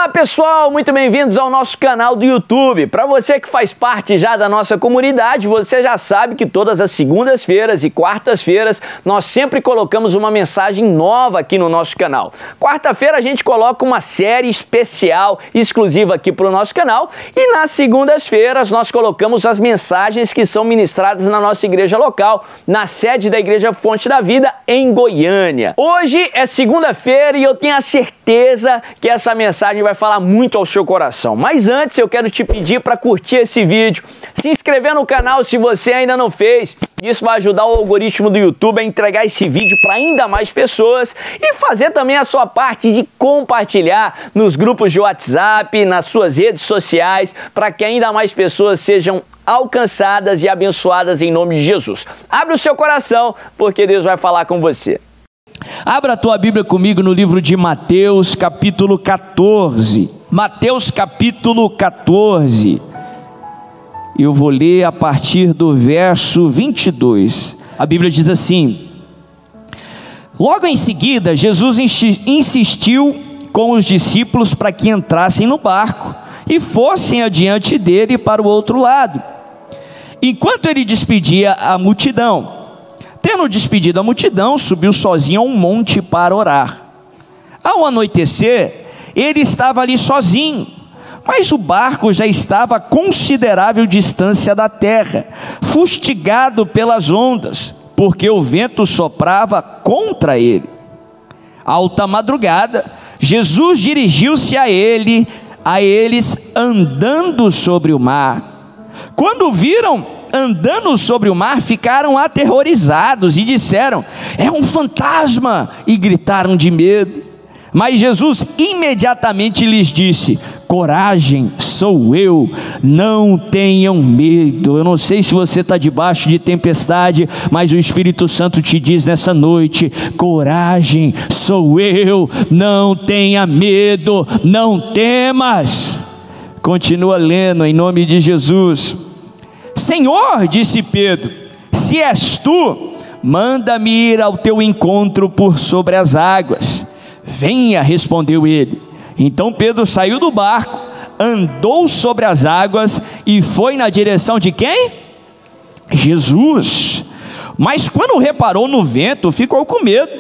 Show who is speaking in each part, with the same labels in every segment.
Speaker 1: Olá pessoal, muito bem-vindos ao nosso canal do YouTube. Para você que faz parte já da nossa comunidade, você já sabe que todas as segundas-feiras e quartas-feiras nós sempre colocamos uma mensagem nova aqui no nosso canal. Quarta-feira a gente coloca uma série especial, exclusiva aqui para o nosso canal, e nas segundas-feiras nós colocamos as mensagens que são ministradas na nossa igreja local, na sede da Igreja Fonte da Vida, em Goiânia. Hoje é segunda-feira e eu tenho a certeza que essa mensagem vai falar muito ao seu coração. Mas antes eu quero te pedir para curtir esse vídeo, se inscrever no canal se você ainda não fez. Isso vai ajudar o algoritmo do YouTube a entregar esse vídeo para ainda mais pessoas e fazer também a sua parte de compartilhar nos grupos de WhatsApp, nas suas redes sociais, para que ainda mais pessoas sejam alcançadas e abençoadas em nome de Jesus. Abre o seu coração, porque Deus vai falar com você.
Speaker 2: Abra a tua Bíblia comigo no livro de Mateus, capítulo 14. Mateus, capítulo 14. Eu vou ler a partir do verso 22. A Bíblia diz assim: logo em seguida, Jesus insistiu com os discípulos para que entrassem no barco e fossem adiante dele para o outro lado, enquanto ele despedia a multidão. Tendo despedido a multidão, subiu sozinho a um monte para orar. Ao anoitecer, ele estava ali sozinho, mas o barco já estava a considerável distância da terra, fustigado pelas ondas, porque o vento soprava contra ele. Alta madrugada, Jesus dirigiu-se a eles andando sobre o mar. Quando viram andando sobre o mar, ficaram aterrorizados e disseram: é um fantasma, e gritaram de medo. Mas Jesus imediatamente lhes disse: coragem, sou eu, não tenham medo. Eu não sei se você está debaixo de tempestade, mas o Espírito Santo te diz nessa noite: coragem, sou eu, não tenha medo, não temas. Continua lendo em nome de Jesus. Senhor, disse Pedro, se és tu, manda-me ir ao teu encontro por sobre as águas. Venha, respondeu ele. Então Pedro saiu do barco, andou sobre as águas e foi na direção de quem? Jesus. Mas quando reparou no vento, ficou com medo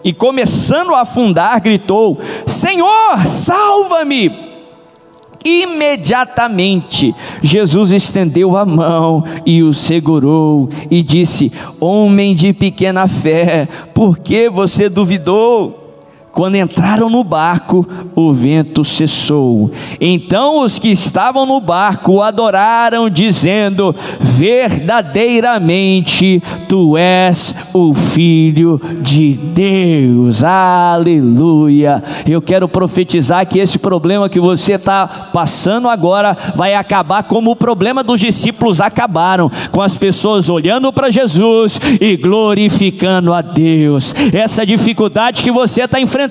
Speaker 2: e, começando a afundar, gritou: Senhor, salva-me! Imediatamente Jesus estendeu a mão e o segurou e disse: homem de pequena fé, por que você duvidou? Quando entraram no barco, o vento cessou. Então os que estavam no barco o adoraram, dizendo: verdadeiramente tu és o Filho de Deus. Aleluia. Eu quero profetizar que esse problema que você está passando agora vai acabar como o problema dos discípulos acabaram, com as pessoas olhando para Jesus e glorificando a Deus. Essa dificuldade que você está enfrentando,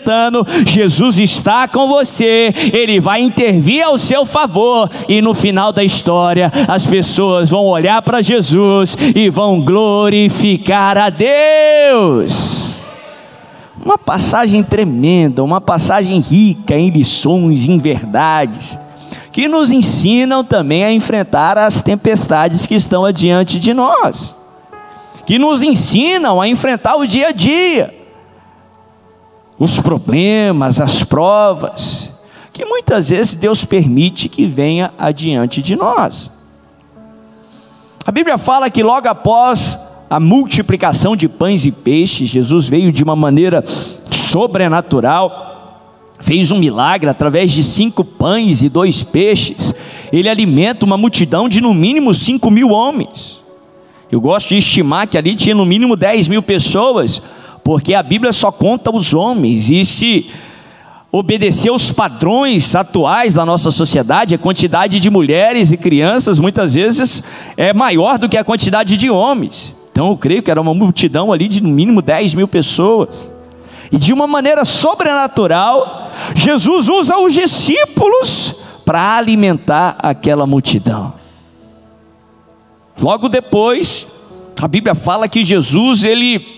Speaker 2: Jesus está com você, Ele vai intervir ao seu favor, e no final da história as pessoas vão olhar para Jesus e vão glorificar a Deus. Uma passagem tremenda, uma passagem rica em lições, em verdades, que nos ensinam também a enfrentar as tempestades que estão adiante de nós, que nos ensinam a enfrentar o dia a dia, os problemas, as provas, que muitas vezes Deus permite que venha adiante de nós. A Bíblia fala que logo após a multiplicação de pães e peixes, Jesus veio de uma maneira sobrenatural, fez um milagre através de 5 pães e 2 peixes. Ele alimenta uma multidão de no mínimo 5.000 homens. Eu gosto de estimar que ali tinha no mínimo 10.000 pessoas, porque a Bíblia só conta os homens, e se obedecer aos padrões atuais da nossa sociedade, a quantidade de mulheres e crianças muitas vezes é maior do que a quantidade de homens. Então eu creio que era uma multidão ali de no mínimo 10.000 pessoas, e de uma maneira sobrenatural, Jesus usa os discípulos para alimentar aquela multidão. Logo depois, a Bíblia fala que Jesus, ele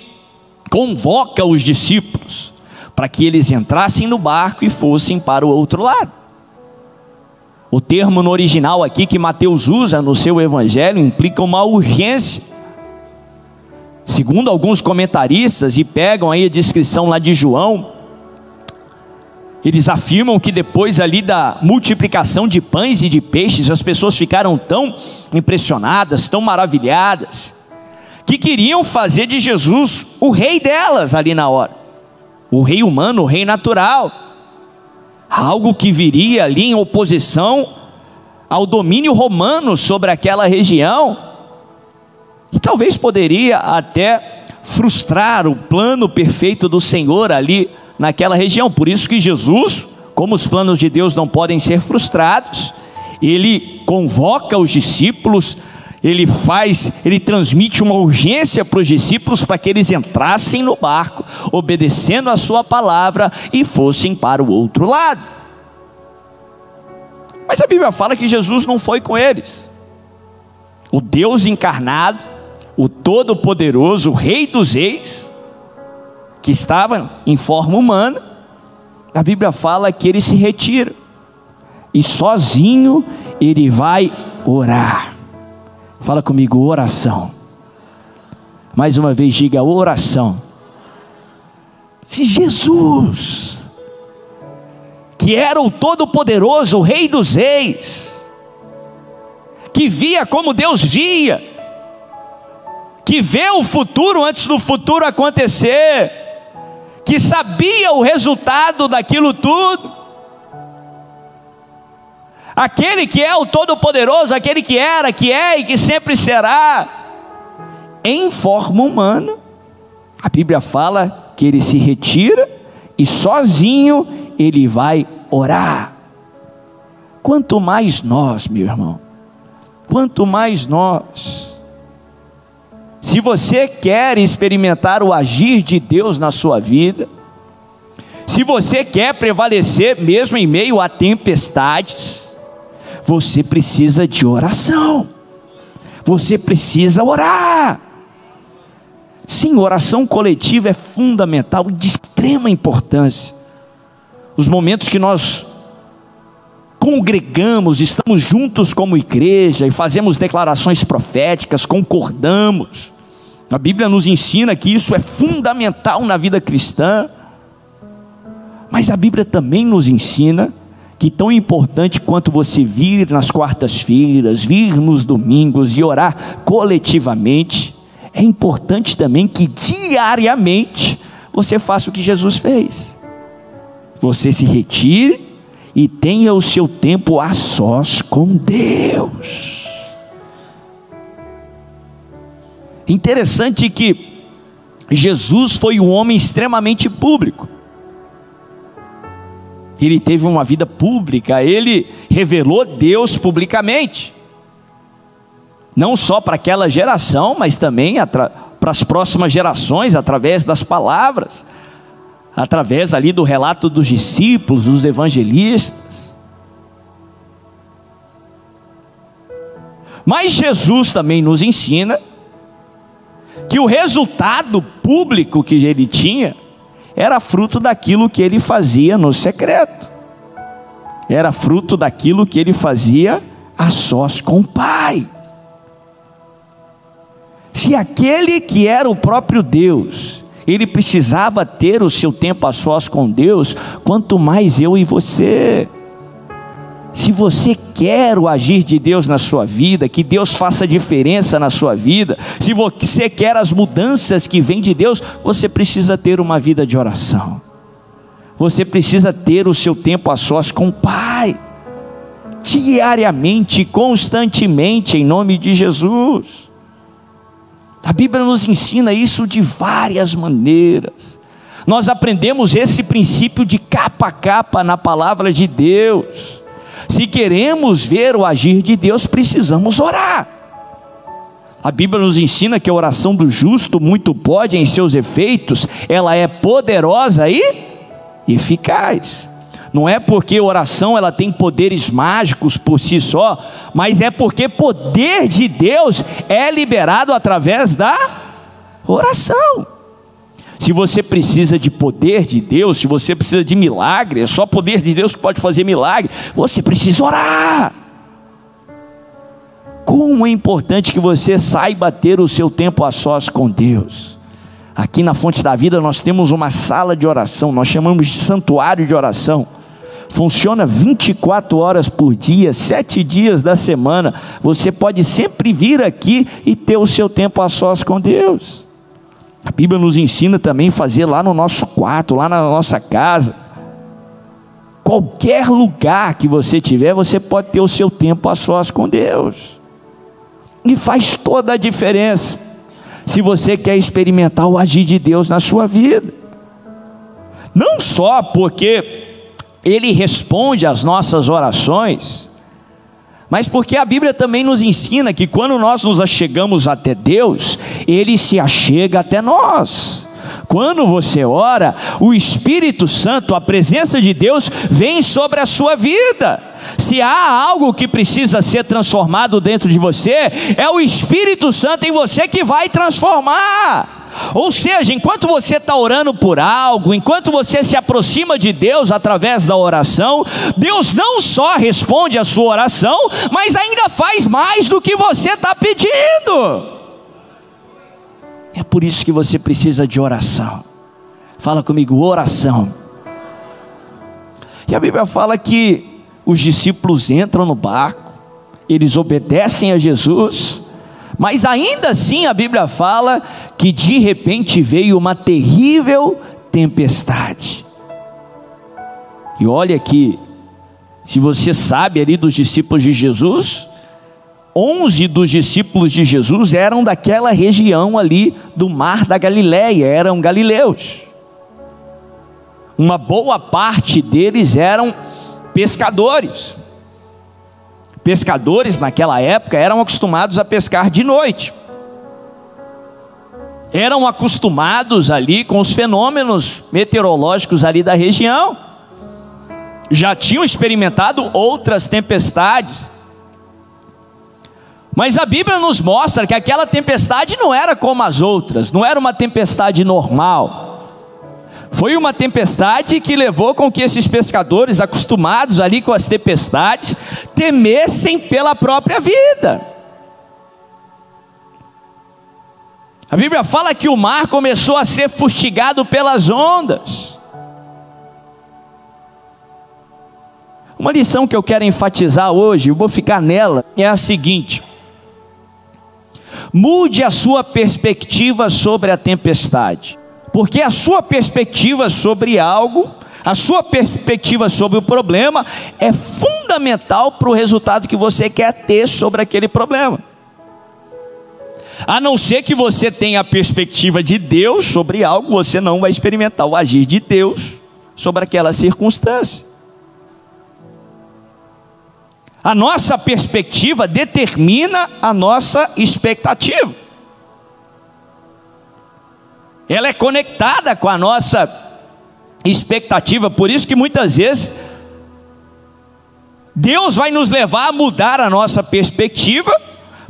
Speaker 2: convoca os discípulos para que eles entrassem no barco e fossem para o outro lado. O termo no original aqui que Mateus usa no seu evangelho implica uma urgência. Segundo alguns comentaristas, e pegam aí a descrição lá de João, eles afirmam que depois ali da multiplicação de pães e de peixes, as pessoas ficaram tão impressionadas, tão maravilhadas, que queriam fazer de Jesus o rei delas ali na hora. O rei humano, o rei natural. Algo que viria ali em oposição ao domínio romano sobre aquela região. E talvez poderia até frustrar o plano perfeito do Senhor ali naquela região. Por isso que Jesus, como os planos de Deus não podem ser frustrados, ele convoca os discípulos, ele transmite uma urgência para os discípulos para que eles entrassem no barco, obedecendo a sua palavra e fossem para o outro lado. Mas a Bíblia fala que Jesus não foi com eles. O Deus encarnado, o Todo-Poderoso, o Rei dos Reis, que estava em forma humana, a Bíblia fala que ele se retira e sozinho ele vai orar. Fala comigo, oração. Mais uma vez diga, oração. Se Jesus, que era o Todo-Poderoso, o Rei dos Reis, que via como Deus via, que vê o futuro antes do futuro acontecer, que sabia o resultado daquilo tudo, aquele que é o Todo-Poderoso, aquele que era, que é e que sempre será, em forma humana, a Bíblia fala que ele se retira e sozinho ele vai orar. Quanto mais nós, meu irmão, quanto mais nós, se você quer experimentar o agir de Deus na sua vida, se você quer prevalecer mesmo em meio a tempestades, você precisa de oração, você precisa orar. Sim, oração coletiva é fundamental, de extrema importância. Os momentos que nós congregamos, estamos juntos como igreja e fazemos declarações proféticas, concordamos. A Bíblia nos ensina que isso é fundamental na vida cristã, mas a Bíblia também nos ensina que tão importante quanto você vir nas quartas-feiras, vir nos domingos e orar coletivamente, é importante também que diariamente você faça o que Jesus fez. Você se retire e tenha o seu tempo a sós com Deus. Interessante que Jesus foi um homem extremamente público. Ele teve uma vida pública, ele revelou Deus publicamente. Não só para aquela geração, mas também para as próximas gerações, através das palavras, através ali do relato dos discípulos, dos evangelistas. Mas Jesus também nos ensina que o resultado público que ele tinha era fruto daquilo que ele fazia no secreto, era fruto daquilo que ele fazia a sós com o Pai. Se aquele que era o próprio Deus, ele precisava ter o seu tempo a sós com Deus, quanto mais eu e você. Se você quer o agir de Deus na sua vida, que Deus faça diferença na sua vida, se você quer as mudanças que vêm de Deus, você precisa ter uma vida de oração. Você precisa ter o seu tempo a sós com o Pai, diariamente, constantemente, em nome de Jesus. A Bíblia nos ensina isso de várias maneiras. Nós aprendemos esse princípio de capa a capa na palavra de Deus. Se queremos ver o agir de Deus, precisamos orar. A Bíblia nos ensina que a oração do justo muito pode em seus efeitos, ela é poderosa e eficaz. Não é porque a oração ela tem poderes mágicos por si só, mas é porque poder de Deus é liberado através da oração. Se você precisa de poder de Deus, se você precisa de milagre, é só poder de Deus que pode fazer milagre, você precisa orar. Como é importante que você saiba ter o seu tempo a sós com Deus. Aqui na Fonte da Vida nós temos uma sala de oração, nós chamamos de santuário de oração. Funciona 24 horas por dia, 7 dias da semana. Você pode sempre vir aqui e ter o seu tempo a sós com Deus. A Bíblia nos ensina também a fazer lá no nosso quarto, lá na nossa casa. Qualquer lugar que você tiver, você pode ter o seu tempo a sós com Deus. E faz toda a diferença, se você quer experimentar o agir de Deus na sua vida. Não só porque Ele responde às nossas orações, mas porque a Bíblia também nos ensina que quando nós nos achegamos até Deus, Ele se achega até nós. Quando você ora, o Espírito Santo, a presença de Deus, vem sobre a sua vida. Se há algo que precisa ser transformado dentro de você, é o Espírito Santo em você que vai transformar. Ou seja, enquanto você está orando por algo, enquanto você se aproxima de Deus através da oração, Deus não só responde a sua oração, mas ainda faz mais do que você está pedindo. É por isso que você precisa de oração. Fala comigo, oração. E a Bíblia fala que os discípulos entram no barco, eles obedecem a Jesus, mas ainda assim a Bíblia fala que de repente veio uma terrível tempestade. E olha aqui, se você sabe ali dos discípulos de Jesus, 11 dos discípulos de Jesus eram daquela região ali do mar da Galileia, eram galileus. Uma boa parte deles eram pescadores. Pescadores naquela época eram acostumados a pescar de noite. Eram acostumados ali com os fenômenos meteorológicos ali da região. Já tinham experimentado outras tempestades. Mas a Bíblia nos mostra que aquela tempestade não era como as outras, não era uma tempestade normal. Foi uma tempestade que levou com que esses pescadores, acostumados ali com as tempestades, temessem pela própria vida. A Bíblia fala que o mar começou a ser fustigado pelas ondas. Uma lição que eu quero enfatizar hoje, eu vou ficar nela, é a seguinte: mude a sua perspectiva sobre a tempestade, porque a sua perspectiva sobre algo, a sua perspectiva sobre o problema é fundamental para o resultado que você quer ter sobre aquele problema. A não ser que você tenha a perspectiva de Deus sobre algo, você não vai experimentar o agir de Deus sobre aquela circunstância. A nossa perspectiva determina a nossa expectativa. Ela é conectada com a nossa expectativa, por isso que muitas vezes Deus vai nos levar a mudar a nossa perspectiva,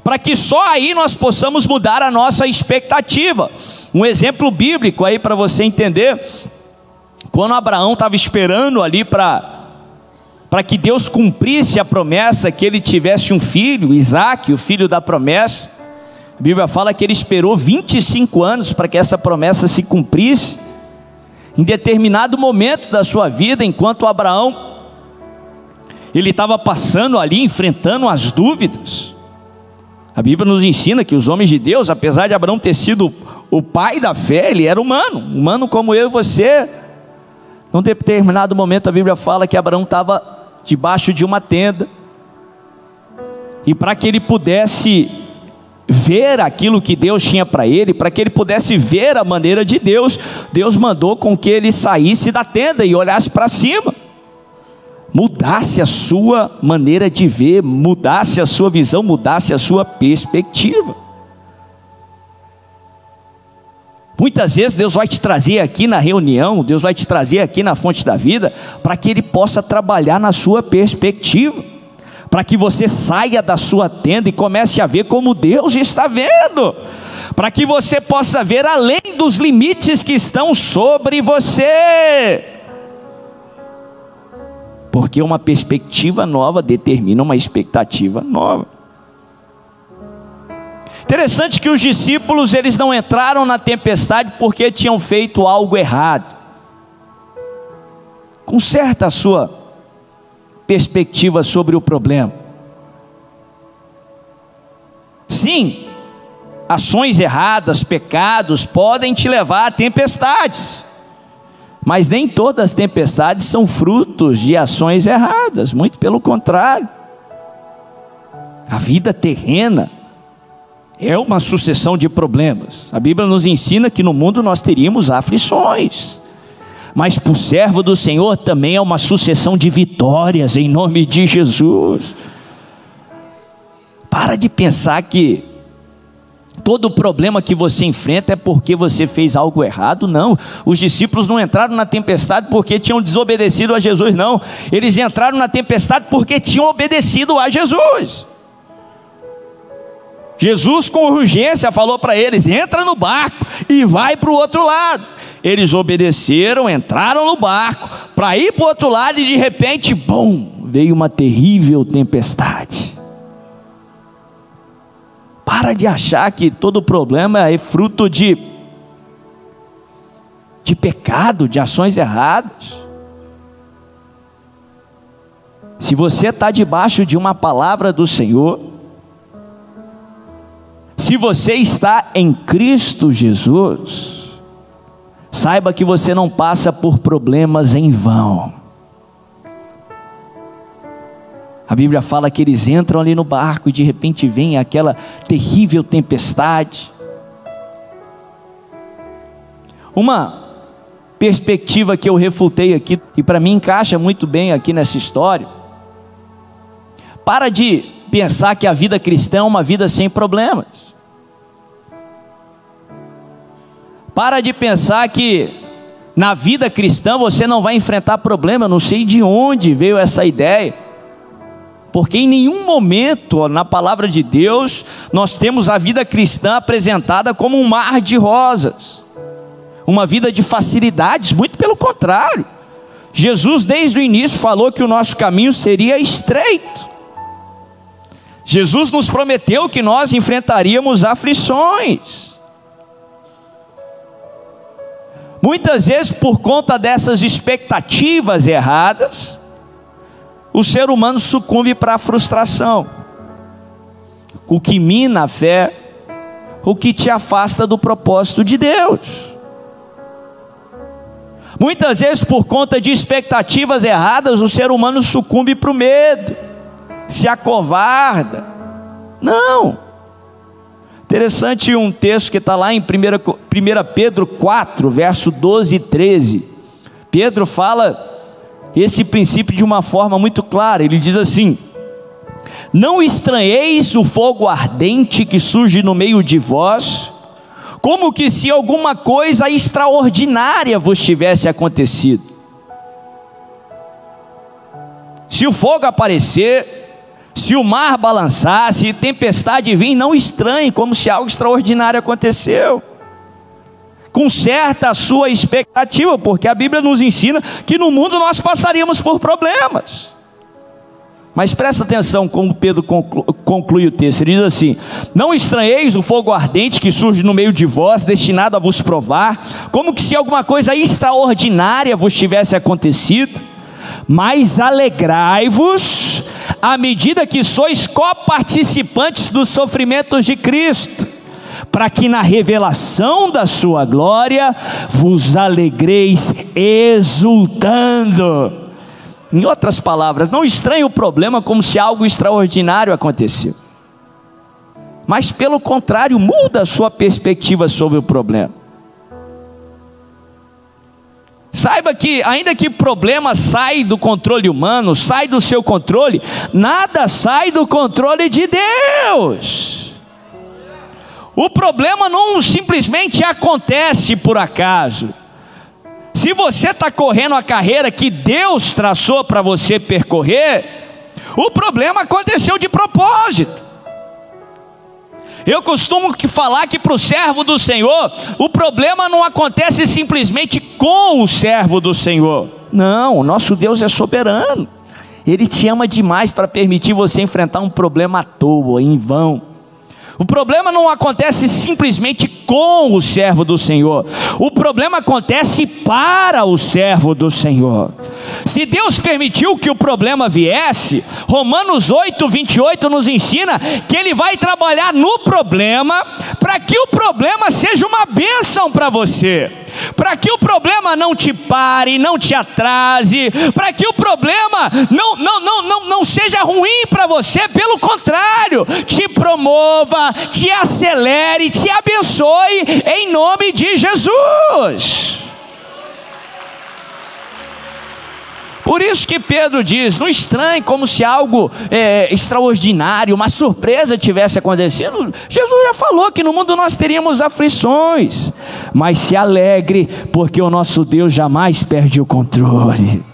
Speaker 2: para que só aí nós possamos mudar a nossa expectativa. Um exemplo bíblico aí para você entender: quando Abraão estava esperando ali para que Deus cumprisse a promessa, que ele tivesse um filho, Isaque, o filho da promessa, a Bíblia fala que ele esperou 25 anos para que essa promessa se cumprisse. Em determinado momento da sua vida, enquanto Abraão ele estava passando ali, enfrentando as dúvidas, a Bíblia nos ensina que os homens de Deus, apesar de Abraão ter sido o pai da fé, ele era humano como eu e você. Num determinado momento a Bíblia fala que Abraão estava debaixo de uma tenda, e para que ele pudesse ver aquilo que Deus tinha para ele, para que ele pudesse ver a maneira de Deus, Deus mandou com que ele saísse da tenda e olhasse para cima, mudasse a sua maneira de ver, mudasse a sua visão, mudasse a sua perspectiva. Muitas vezes Deus vai te trazer aqui na reunião, Deus vai te trazer aqui na Fonte da Vida, para que Ele possa trabalhar na sua perspectiva. para que você saia da sua tenda e comece a ver como Deus está vendo, para que você possa ver além dos limites que estão sobre você, porque uma perspectiva nova determina uma expectativa nova. Interessante que os discípulos, eles não entraram na tempestade porque tinham feito algo errado. Conserta a sua perspectiva sobre o problema. Sim, ações erradas, pecados podem te levar a tempestades, mas nem todas as tempestades são frutos de ações erradas, muito pelo contrário. A vida terrena é uma sucessão de problemas. A Bíblia nos ensina que no mundo nós teríamos aflições, mas para o servo do Senhor também é uma sucessão de vitórias, em nome de Jesus. Para de pensar que todo problema que você enfrenta é porque você fez algo errado. Não, os discípulos não entraram na tempestade porque tinham desobedecido a Jesus, não. Eles entraram na tempestade porque tinham obedecido a Jesus. Jesus com urgência falou para eles: entra no barco e vai para o outro lado. Eles obedeceram, entraram no barco para ir para o outro lado, e de repente, bum, veio uma terrível tempestade. Para de achar que todo problema é fruto de pecado, de ações erradas. Se você está debaixo de uma palavra do Senhor, se você está em Cristo Jesus, saiba que você não passa por problemas em vão. A Bíblia fala que eles entram ali no barco e de repente vem aquela terrível tempestade. Uma perspectiva que eu refutei aqui, e para mim encaixa muito bem aqui nessa história: para de pensar que a vida cristã é uma vida sem problemas. Para de pensar que na vida cristã você não vai enfrentar problema. Eu não sei de onde veio essa ideia, porque em nenhum momento na palavra de Deus nós temos a vida cristã apresentada como um mar de rosas, uma vida de facilidades. Muito pelo contrário, Jesus desde o início falou que o nosso caminho seria estreito. Jesus nos prometeu que nós enfrentaríamos aflições. Muitas vezes, por conta dessas expectativas erradas, o ser humano sucumbe para a frustração, o que mina a fé, o que te afasta do propósito de Deus. Muitas vezes, por conta de expectativas erradas, o ser humano sucumbe para o medo, se acovarda. Não. Interessante um texto que está lá em 1 Pedro 4, verso 12 e 13. Pedro fala esse princípio de uma forma muito clara. Ele diz assim: não estranheis o fogo ardente que surge no meio de vós, como que se alguma coisa extraordinária vos tivesse acontecido. Se o fogo aparecer, se o mar balançar, se tempestade vir, não estranhe, como se algo extraordinário aconteceu. Conserta a sua expectativa, porque a Bíblia nos ensina que no mundo nós passaríamos por problemas. Mas presta atenção como Pedro conclui o texto. Ele diz assim: não estranheis o fogo ardente que surge no meio de vós, destinado a vos provar, como que se alguma coisa extraordinária vos tivesse acontecido, mas alegrai-vos à medida que sois coparticipantes dos sofrimentos de Cristo, para que na revelação da sua glória vos alegreis exultando. Em outras palavras, não estranhe o problema como se algo extraordinário aconteceu, mas pelo contrário, muda a sua perspectiva sobre o problema. Saiba que ainda que problema sai do controle humano, sai do seu controle, nada sai do controle de Deus. O problema não simplesmente acontece por acaso. Se você está correndo a carreira que Deus traçou para você percorrer, O problema aconteceu de propósito. Eu costumo falar que para o servo do Senhor, o problema não acontece simplesmente com o servo do Senhor. Não, o nosso Deus é soberano. Ele te ama demais para permitir você enfrentar um problema à toa, em vão. O problema não acontece simplesmente com o servo do Senhor. O problema acontece para o servo do Senhor. Se Deus permitiu que o problema viesse, Romanos 8:28 nos ensina que Ele vai trabalhar no problema para que o problema seja uma bênção para você. Para que o problema não te pare, não te atrase, para que o problema não seja ruim para você, pelo contrário, te promova, te acelere, te abençoe, em nome de Jesus. Por isso que Pedro diz, não estranhe como se algo extraordinário, uma surpresa tivesse acontecido. Jesus já falou que no mundo nós teríamos aflições, mas se alegre, porque o nosso Deus jamais perde o controle.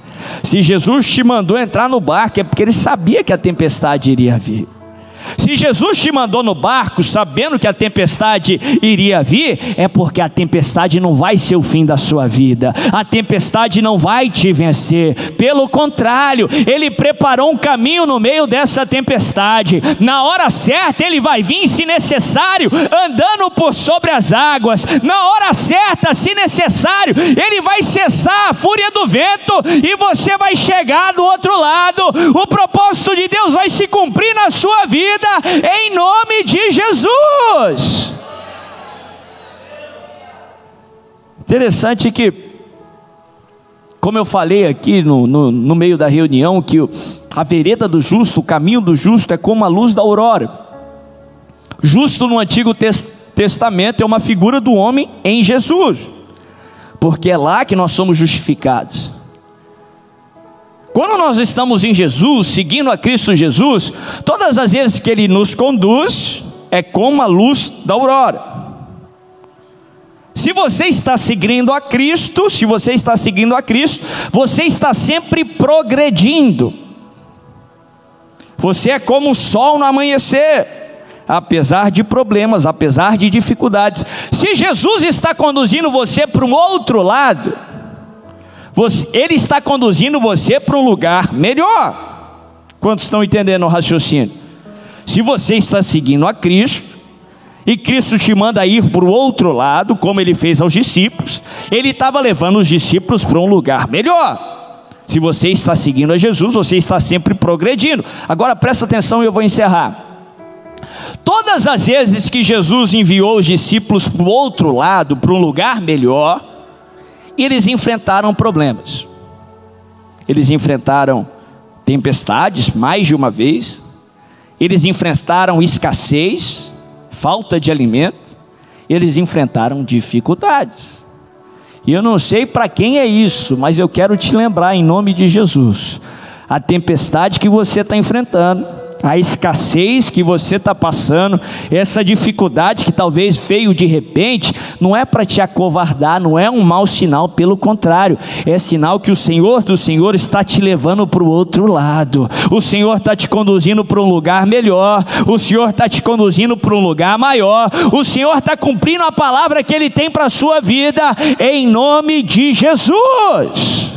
Speaker 2: Se Jesus te mandou entrar no barco, é porque Ele sabia que a tempestade iria vir. Se Jesus te mandou no barco sabendo que a tempestade iria vir, é porque a tempestade não vai ser o fim da sua vida, a tempestade não vai te vencer, pelo contrário, Ele preparou um caminho no meio dessa tempestade. Na hora certa Ele vai vir, se necessário, andando por sobre as águas. Na hora certa, se necessário, Ele vai cessar a fúria do vento e você vai chegar do outro lado. O propósito de Deus vai se cumprir na sua vida, em nome de Jesus. Interessante que, como eu falei aqui no meio da reunião, que a vereda do justo, o caminho do justo é como a luz da aurora. Justo no Antigo Testamento é uma figura do homem em Jesus, porque é lá que nós somos justificados. Quando nós estamos em Jesus, seguindo a Cristo Jesus, todas as vezes que Ele nos conduz, é como a luz da aurora. Se você está seguindo a Cristo, você está sempre progredindo. Você é como o sol no amanhecer, apesar de problemas, apesar de dificuldades. Se Jesus está conduzindo você para um outro lado, Ele está conduzindo você para um lugar melhor. Quantos estão entendendo o raciocínio? Se você está seguindo a Cristo, e Cristo te manda ir para o outro lado, como Ele fez aos discípulos, Ele estava levando os discípulos para um lugar melhor. Se você está seguindo a Jesus, você está sempre progredindo. Agora presta atenção e eu vou encerrar. Todas as vezes que Jesus enviou os discípulos para o outro lado, para um lugar melhor, eles enfrentaram problemas. Eles enfrentaram tempestades mais de uma vez. Eles enfrentaram escassez, falta de alimento. Eles enfrentaram dificuldades. E eu não sei para quem é isso, mas eu quero te lembrar em nome de Jesus. A tempestade que você está enfrentando, a escassez que você está passando, essa dificuldade que talvez veio de repente, não é para te acovardar, não é um mau sinal, pelo contrário, é sinal que o Senhor do Senhor está te levando para o outro lado. O Senhor está te conduzindo para um lugar melhor, o Senhor está te conduzindo para um lugar maior, o Senhor está cumprindo a palavra que Ele tem para a sua vida, em nome de Jesus.